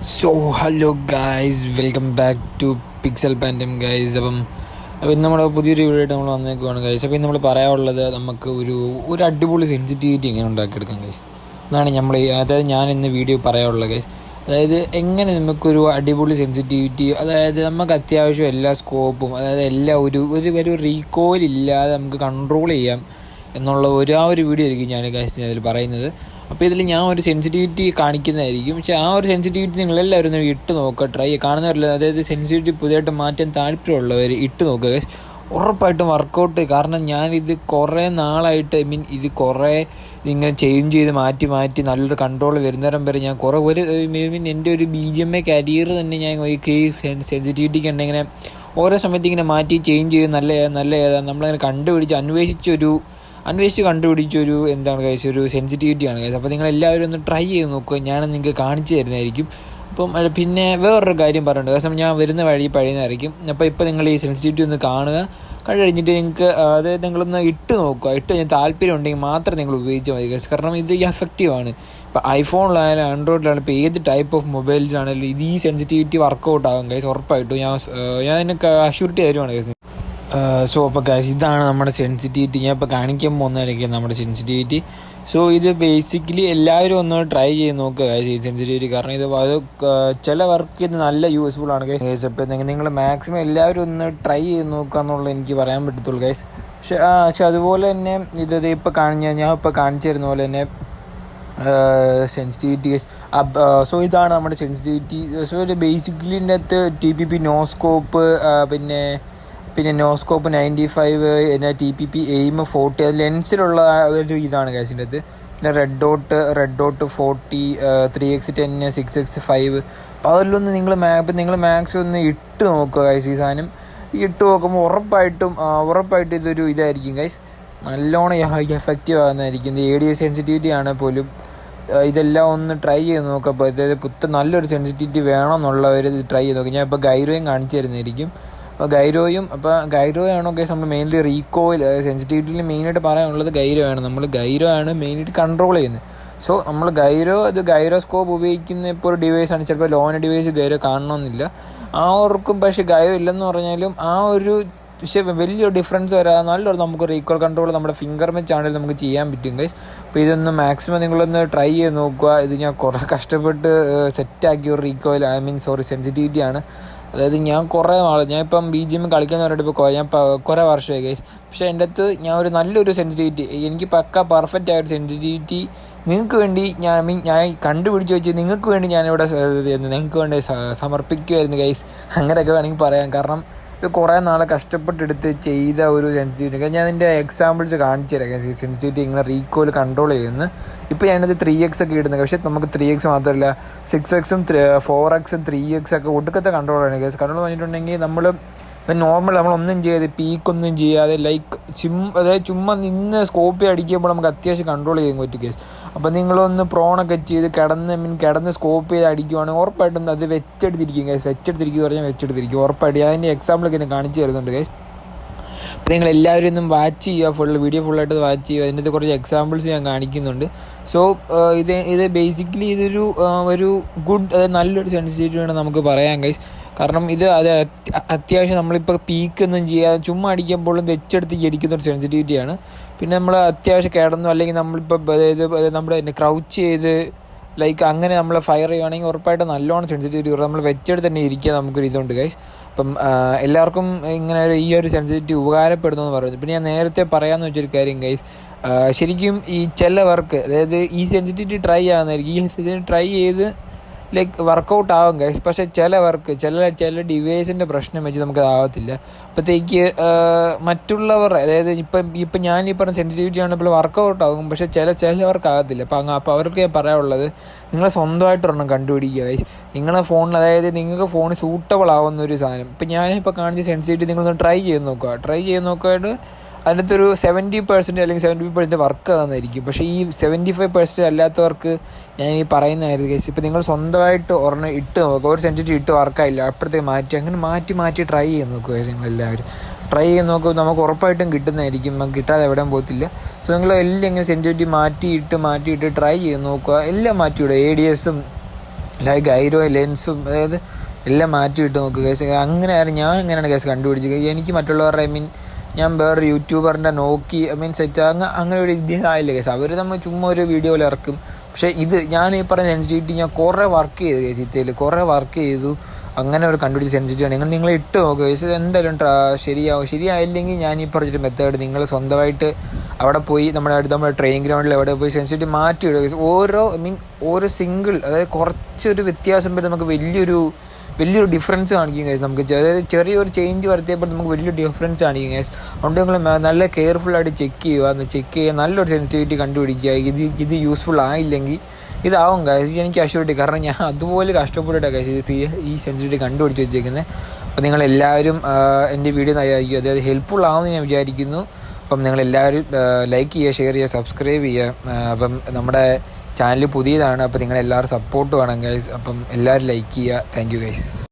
So hello guys, welcome back to Pixel Phantom guys. അപ്പം ഇന്ന് നമ്മുടെ പുതിയൊരു വീഡിയോ ആയിട്ട് നമ്മൾ വന്നേക്കുവാണ് ഗൈസ്. അപ്പോൾ ഇന്ന് നമ്മൾ പറയാനുള്ളത് നമുക്ക് ഒരു അടിപൊളി സെൻസിറ്റിവിറ്റി എങ്ങനെ ഉണ്ടാക്കിയെടുക്കാം ഗൈസ് എന്നാണ് അതായത് ഞാൻ ഇന്ന് വീഡിയോ പറയാനുള്ളത് ഗൈസ്. അതായത് എങ്ങനെ നമുക്കൊരു അടിപൊളി സെൻസിറ്റിവിറ്റി, അതായത് നമുക്ക് അത്യാവശ്യം എല്ലാ സ്കോപ്പും, അതായത് എല്ലാ ഒരു റീകോയിൽ ഇല്ലാതെ നമുക്ക് കൺട്രോൾ ചെയ്യാം എന്നുള്ള ഒരു വീഡിയോ ആയിരിക്കും ഞാൻ ഗൈസ് അതിൽ പറയുന്നത്. അപ്പോൾ ഇതിൽ ഞാൻ ഒരു സെൻസിറ്റിവിറ്റി കാണിക്കുന്നതായിരിക്കും. പക്ഷേ ആ ഒരു സെൻസിറ്റിവിറ്റി നിങ്ങളെല്ലാവരും ഒന്ന് ഇട്ട് നോക്കുക, ട്രൈ കാണുന്നവരില്ല. അതായത് സെൻസിറ്റിവിറ്റി പുതിയതായിട്ട് മാറ്റാൻ താല്പര്യമുള്ളവർ ഇട്ട് നോക്കുക, ഉറപ്പായിട്ടും വർക്കൗട്ട്. കാരണം ഞാനിത് കുറേ നാളായിട്ട് ഇത് കുറേ ഇതിങ്ങനെ ചേഞ്ച് ചെയ്ത് മാറ്റി നല്ലൊരു കൺട്രോൾ വരുന്നേരം വരെ ഞാൻ കുറേ എൻ്റെ ഒരു BGMA കരിയർ തന്നെ ഞാൻ ഈ സെൻസിറ്റിവിറ്റിക്ക് ഇങ്ങനെ ഓരോ സമയത്ത് ഇങ്ങനെ മാറ്റി ചേഞ്ച് ചെയ്ത് നല്ല ഏതാ നമ്മളങ്ങനെ അന്വേഷിച്ച് കണ്ടുപിടിച്ചൊരു എന്താണ് കഴിച്ച ഒരു സെൻസിറ്റിവിറ്റിയാണ് കഴിച്ചത്. അപ്പോൾ നിങ്ങളെല്ലാവരും ഒന്ന് ട്രൈ ചെയ്ത് നോക്കുക, ഞാൻ നിങ്ങൾക്ക് കാണിച്ചു തരുന്നതായിരിക്കും. അപ്പം പിന്നെ വേറൊരു കാര്യം പറയുന്നുണ്ട്, കാരണം ഞാൻ വരുന്ന വഴി പഴയുന്നതായിരിക്കും. അപ്പോൾ നിങ്ങൾ ഈ സെൻസിറ്റിവിറ്റി ഒന്ന് കാണുക, കഴിഞ്ഞിട്ട് നിങ്ങൾക്ക് അതായത് നിങ്ങളൊന്ന് ഇട്ട് നോക്കുക. ഇട്ട് കഴിഞ്ഞാൽ താല്പര്യം ഉണ്ടെങ്കിൽ മാത്രം നിങ്ങൾ ഉപയോഗിച്ചാൽ മതി ഗൈസ്. കാരണം ഇത് എഫക്റ്റീവാണ്. ഇപ്പോൾ ഐഫോണിലായാലും ആൻഡ്രോയിഡിലായാലും ഇപ്പോൾ ഏത് ടൈപ്പ് ഓഫ് മൊബൈൽസ് ആണെങ്കിലും ഇത് ഈ സെൻസിറ്റിവിറ്റി വർക്കൗട്ട് ആകും ഗൈസ്, ഉറപ്പായിട്ടും. ഞാൻ എനിക്ക് അഷ്യൂരിറ്റി തരുവാണ് ഗൈസ്. സോ അപ്പോൾ ഗൈസ്, ഇതാണ് നമ്മുടെ സെൻസിറ്റിവിറ്റി. ഞാൻ ഇപ്പോൾ കാണിക്കാൻ പോകുന്നതായിരിക്കും നമ്മുടെ സെൻസിറ്റിവിറ്റി. സോ ഇത് ബേസിക്കലി എല്ലാവരും ഒന്ന് ട്രൈ ചെയ്ത് നോക്കുക ഗൈസ്, ഈ സെൻസിറ്റിവിറ്റി. കാരണം അത് ചില വർക്ക് ഇത് നല്ല യൂസ്ഫുൾ ആണ് ഗൈസ്. അപ്പോൾ നിങ്ങൾ മാക്സിമം എല്ലാവരും ഒന്ന് ട്രൈ ചെയ്ത് നോക്കുക എന്നുള്ളത് എനിക്ക് പറയാൻ പറ്റത്തുള്ളൂ ഗൈസ്. പക്ഷെ അതുപോലെ തന്നെ ഇപ്പോൾ ഞാൻ ഇപ്പോൾ കാണിച്ചു തരുന്ന പോലെ തന്നെ സെൻസിറ്റിവിറ്റി. സോ ഇതാണ് നമ്മുടെ സെൻസിറ്റിവിറ്റി. സോ ഇത് ബേസിക്കലി ഇതിൻ്റെ അകത്ത് TPP നോസ്കോപ്പ്, പിന്നെ നോസ്കോപ്പ് 95, പിന്നെ TPP എയിം 40, അത് ലെൻസിലുള്ള ഒരു ഇതാണ് ഗൈസിൻ്റെ അകത്ത്. പിന്നെ റെഡ് ഡോട്ട് 40, 3x10, 6x5. അപ്പോൾ അതിലൊന്ന് നിങ്ങൾ മാക്സിമം ഒന്ന് ഇട്ട് നോക്കുക ഗൈസ്. ഈ സാധനം ഇട്ട് നോക്കുമ്പോൾ ഉറപ്പായിട്ടും ഇതൊരു ഇതായിരിക്കും ഗൈസ്, നല്ലോണം എഫക്റ്റീവ് ആകുന്നതായിരിക്കും. ഇത് ADS സെൻസിറ്റിവിറ്റി ആണ് പോലും. ഇതെല്ലാം ഒന്ന് ട്രൈ ചെയ്ത് നോക്കുക. അപ്പോൾ അതായത് നല്ലൊരു സെൻസിറ്റിവിറ്റി വേണമെന്നുള്ളവർ ഇത് ട്രൈ ചെയ്ത് നോക്കുക. ഞാൻ ഇപ്പോൾ ഗൈറോയും കാണിച്ചു തരുന്നതായിരിക്കും. അപ്പോൾ ഗൈറോയാണോ ഗൈസ് നമ്മൾ മെയിൻലി റീകോയിൽ, സെൻസിറ്റിവിറ്റിയിൽ മെയിനായിട്ട് പറയാനുള്ളത് ഗൈറോ ആണ് മെയിനായിട്ട് കൺട്രോൾ ചെയ്യുന്നത്. സോ നമ്മൾ ഗൈറോസ്കോപ്പ് ഉപയോഗിക്കുന്ന ഇപ്പോൾ ഒരു ഡിവൈസാണ്. ചിലപ്പോൾ ലോൺ ഡിവൈസ് ഗൈറോ കാണണമെന്നില്ല ആർക്കും. പക്ഷേ ഗൈറോ ഇല്ലെന്ന് പറഞ്ഞാലും പക്ഷേ വലിയൊരു ഡിഫറൻസ് വരാതെ നമുക്ക് റീകോൾ കൺട്രോൾ നമ്മുടെ ഫിംഗർ വെച്ചാണെങ്കിൽ നമുക്ക് ചെയ്യാൻ പറ്റും ഗൈസ്. അപ്പോൾ ഇതൊന്ന് മാക്സിമം നിങ്ങളൊന്ന് ട്രൈ ചെയ്ത് നോക്കുക. ഇത് ഞാൻ കുറേ കഷ്ടപ്പെട്ട് സെറ്റാക്കിയ ഒരു സെൻസിറ്റിവിറ്റിയാണ്. അതായത് ഞാൻ ഇപ്പം BGM കളിക്കുന്ന പറഞ്ഞിട്ട് ഞാൻ കുറേ വർഷമായി ഗൈസ്. പക്ഷേ എൻ്റെ അടുത്ത് ഞാൻ ഒരു നല്ലൊരു സെൻസിറ്റിവിറ്റി, എനിക്ക് പെർഫെക്റ്റ് ആയൊരു സെൻസിറ്റിവിറ്റി നിങ്ങൾക്ക് വേണ്ടി ഞാൻ കണ്ടുപിടിച്ച് വെച്ച് നിങ്ങൾക്ക് വേണ്ടി ഞാനിവിടെ നിങ്ങൾക്ക് വേണ്ടി സമർപ്പിക്കുമായിരുന്നു ഗൈസ്. അങ്ങനെയൊക്കെ വേണമെങ്കിൽ പറയാം. കാരണം ഇത് കുറേ നാളെ കഷ്ടപ്പെട്ടെടുത്ത് ചെയ്ത ഒരു സെൻസിറ്റിവിറ്റി. ഞാൻ ഇതിൻ്റെ എക്സാമ്പിൾസ് കാണിച്ചു തരാം ഗൈസ്. ഈ സെൻസിറ്റിവിറ്റി ഇങ്ങനെ റീകോയിൽ കൺട്രോൾ ചെയ്യുന്നു. ഇപ്പോൾ ഞാനിത് 3x ഒക്കെ ഇടുന്നത്, പക്ഷേ നമുക്ക് 3x മാത്രമല്ല 6xും 4xും 3x ഒക്കെ ഒടുക്കത്തെ കൺട്രോളാണ് ഗൈസ്. കൺട്രോൾ പറഞ്ഞിട്ടുണ്ടെങ്കിൽ നമ്മളൊന്നും ചെയ്യാതെ, പീക്കൊന്നും ചെയ്യാതെ, അതായത് ചുമ്മാ നിന്ന് സ്കോപ്പ് അടിക്കുമ്പോൾ നമുക്ക് അത്യാവശ്യം കൺട്രോൾ ചെയ്യാൻ പറ്റും ഗൈസ്. അപ്പോൾ നിങ്ങളൊന്ന് പ്രോണൊക്കെ ചെയ്ത് കിടന്ന് സ്കോപ്പ് ചെയ്ത് അടിക്കുവാണെങ്കിൽ ഉറപ്പായിട്ടും അത് വെച്ചെടുത്തിരിക്കും ഗൈസ്. വെച്ചെടുത്തിരിക്കും ഉറപ്പായിട്ട്. അതിൻ്റെ എക്സാമ്പിളൊക്കെ ഞാൻ കാണിച്ചു തരുന്നുണ്ട് ഗൈസ്. അപ്പോൾ നിങ്ങൾ എല്ലാവരും ഒന്നും വാച്ച് ചെയ്യുക, വീഡിയോ ഫുള്ളായിട്ട് വാച്ച് ചെയ്യുക. അതിൻ്റെ കുറച്ച് എക്സാമ്പിൾസ് ഞാൻ കാണിക്കുന്നുണ്ട്. സോ ഇത് ബേസിക്കലി ഒരു ഗുഡ്, അതായത് നല്ലൊരു സെൻസിറ്റിവിറ്റി വേണം നമുക്ക് പറയാൻ ഗൈസ്. കാരണം അത് അത്യാവശ്യം നമ്മളിപ്പോൾ പീക്കൊന്നും ചെയ്യാതെ ചുമ്മാ അടിക്കുമ്പോഴും വെച്ചെടുത്ത് ജരിക്കുന്ന ഒരു സെൻസിറ്റിവിറ്റിയാണ്. പിന്നെ നമ്മൾ അത്യാവശ്യം കിടന്നു, അല്ലെങ്കിൽ നമ്മളിപ്പോൾ നമ്മുടെ ക്രൗച്ച് ചെയ്ത് അങ്ങനെ നമ്മൾ ഫയർ ചെയ്യുകയാണെങ്കിൽ ഉറപ്പായിട്ട് നല്ലോണം സെൻസിറ്റിവിറ്റി വരും. നമ്മൾ വെച്ചെടുത്ത് തന്നെ ഇരിക്കുക നമുക്കൊരു ഇതുണ്ട് ഗൈസ്. അപ്പം എല്ലാവർക്കും ഇങ്ങനെ ഈ ഒരു സെൻസിറ്റിവിറ്റി ഉപകാരപ്പെടുന്നു എന്ന് പറയുന്നത്. പിന്നെ ഞാൻ നേരത്തെ പറയാമെന്ന് വെച്ചൊരു കാര്യം ഗൈസ്, ശരിക്കും ഈ ചിലവർക്ക്, അതായത് ഈ സെൻസിറ്റിവിറ്റി ട്രൈ ആകുന്നതായിരിക്കും, ഈ സെൻസിറ്റിവിറ്റി ട്രൈ ചെയ്ത് വർക്കൗട്ട് ആവും ഗൈസ്. പക്ഷേ ചില ഡിവൈസിൻ്റെ പ്രശ്നം വെച്ച് നമുക്കതാവത്തില്ല. അപ്പോഴത്തേക്ക് മറ്റുള്ളവർ, അതായത് ഇപ്പം ഞാൻ ഈ പറഞ്ഞ സെൻസിറ്റിവിറ്റി ആണെങ്കിൽ വർക്കൗട്ട് ആകും, പക്ഷേ ചിലവർക്കാകത്തില്ല. അപ്പോൾ അവർക്ക് ഞാൻ പറയാനുള്ളത്, നിങ്ങൾ സ്വന്തമായിട്ട് ഒരെണ്ണം കണ്ടുപിടിക്കുക ഗൈസ്. നിങ്ങളുടെ ഫോണിൽ, അതായത് നിങ്ങൾക്ക് ഫോണിൽ സൂട്ടബിൾ ആവുന്ന ഒരു സാധനം. ഇപ്പം ഞാനിപ്പോൾ കാണിച്ച സെൻസിറ്റിവിറ്റി നിങ്ങളൊന്ന് ട്രൈ ചെയ്ത് നോക്കിയിട്ട് അതിനകത്തൊരു 70% അല്ലെങ്കിൽ 70% വർക്ക് ആകുന്നതായിരിക്കും. പക്ഷേ ഈ 75% അല്ലാത്തവർക്ക് ഞാൻ ഈ പറയുന്നതായിരുന്നു ഗൈസ്. ഇപ്പോൾ നിങ്ങൾ സ്വന്തമായിട്ട് ഒരെണ്ണം ഇട്ട് നോക്കുക, ഒരു സെൻസിറ്റിവിറ്റി ഇട്ട് വർക്കായില്ല, അപ്പോഴത്തേക്ക് അങ്ങനെ മാറ്റി ട്രൈ ചെയ്ത് നോക്കുക ഗൈസ്. നിങ്ങളെല്ലാവരും ട്രൈ ചെയ്ത് നോക്കുക, നമുക്ക് ഉറപ്പായിട്ടും കിട്ടുന്നതായിരിക്കും, നമുക്ക് കിട്ടാതെ എവിടെയും പോകത്തില്ല. സോ നിങ്ങൾ എല്ലാം ഇങ്ങനെ സെൻസിറ്റിവിറ്റി മാറ്റിയിട്ട് ട്രൈ ചെയ്ത് നോക്കുക. എല്ലാം മാറ്റിവിടുക, ADSും ഗൈരോ ലെൻസും അതായത് എല്ലാം മാറ്റിയിട്ട് നോക്കുക കേസ്. അങ്ങനെയായിരുന്നു ഞാൻ എങ്ങനെയാണ് കേസ് കണ്ടുപിടിച്ചത്. എനിക്ക് മറ്റുള്ളവരുടെ ഞാൻ വേറൊരു യൂട്യൂബറിൻ്റെ നോക്കി സെറ്റ് അങ്ങനെ ഒരു ഇദ്ദേഹമായില്ല കേസ്. അവർ നമ്മൾ ചുമ്മാ ഒരു വീഡിയോയിൽ ഇറക്കും. പക്ഷേ ഞാൻ ഈ പറഞ്ഞ സെൻസിറ്റിവിറ്റി ഞാൻ കുറേ വർക്ക് ചെയ്തു കേസ്. ഇത്തയിൽ കുറേ വർക്ക് ചെയ്തു. അങ്ങനെ ഒരു കണ്ടുപിടിച്ച സെൻസിറ്റിവിറ്റിയാണ്. നിങ്ങൾ ഇട്ട് നോക്കുക കേസ്. എന്തായാലും ശരിയായില്ലെങ്കിൽ ഞാൻ ഈ പറഞ്ഞൊരു മെത്തേഡ് നിങ്ങൾ സ്വന്തമായിട്ട് അവിടെ പോയി നമ്മുടെ ട്രെയിനിങ് ഗ്രൗണ്ടിൽ എവിടെ പോയി സെൻസിറ്റിവിറ്റി മാറ്റി ഇടുക കേസ്. ഓരോ സിംഗിൾ അതായത് കുറച്ചൊരു വ്യത്യാസം വരെ നമുക്ക് വലിയൊരു ഡിഫറൻസ് കാണിക്കും കേസ്. നമുക്ക് ചെറിയൊരു ചേഞ്ച് വരുത്തിയപ്പോൾ നമുക്ക് വലിയ ഡിഫറൻസ് കാണിക്കും കേസ്. അതുകൊണ്ട് നിങ്ങൾ നല്ല കെയർഫുള്ളായിട്ട് ചെക്ക് ചെയ്യുക നല്ലൊരു സെൻസിറ്റിവിറ്റി കണ്ടുപിടിക്കുക. ഇത് യൂസ്ഫുൾ ആയില്ലെങ്കിൽ ഇതാവും കേസ്. എനിക്ക് അഷ്യൂരിറ്റി, കാരണം ഞാൻ അതുപോലെ കഷ്ടപ്പെട്ടിട്ടാണ് കേസ് ഈ സെൻസിറ്റിവിറ്റി കണ്ടുപിടിച്ച് വെച്ചേക്കുന്നത്. അപ്പോൾ നിങ്ങളെല്ലാവരും എൻ്റെ വീഡിയോ നന്നായിരിക്കും, അതായത് ഹെൽപ്ഫുൾ ആവുമെന്ന് ഞാൻ വിചാരിക്കുന്നു. അപ്പം നിങ്ങളെല്ലാവരും ലൈക്ക് ചെയ്യുക, ഷെയർ ചെയ്യുക, സബ്സ്ക്രൈബ് ചെയ്യുക. അപ്പം നമ്മുടെ ചാനൽ പുതിയതാണ്, അപ്പോൾ നിങ്ങളെല്ലാവരും സപ്പോർട്ട് വേണം ഗൈസ്. അപ്പം എല്ലാവരും ലൈക്ക് ചെയ്യുക. Thank you guys.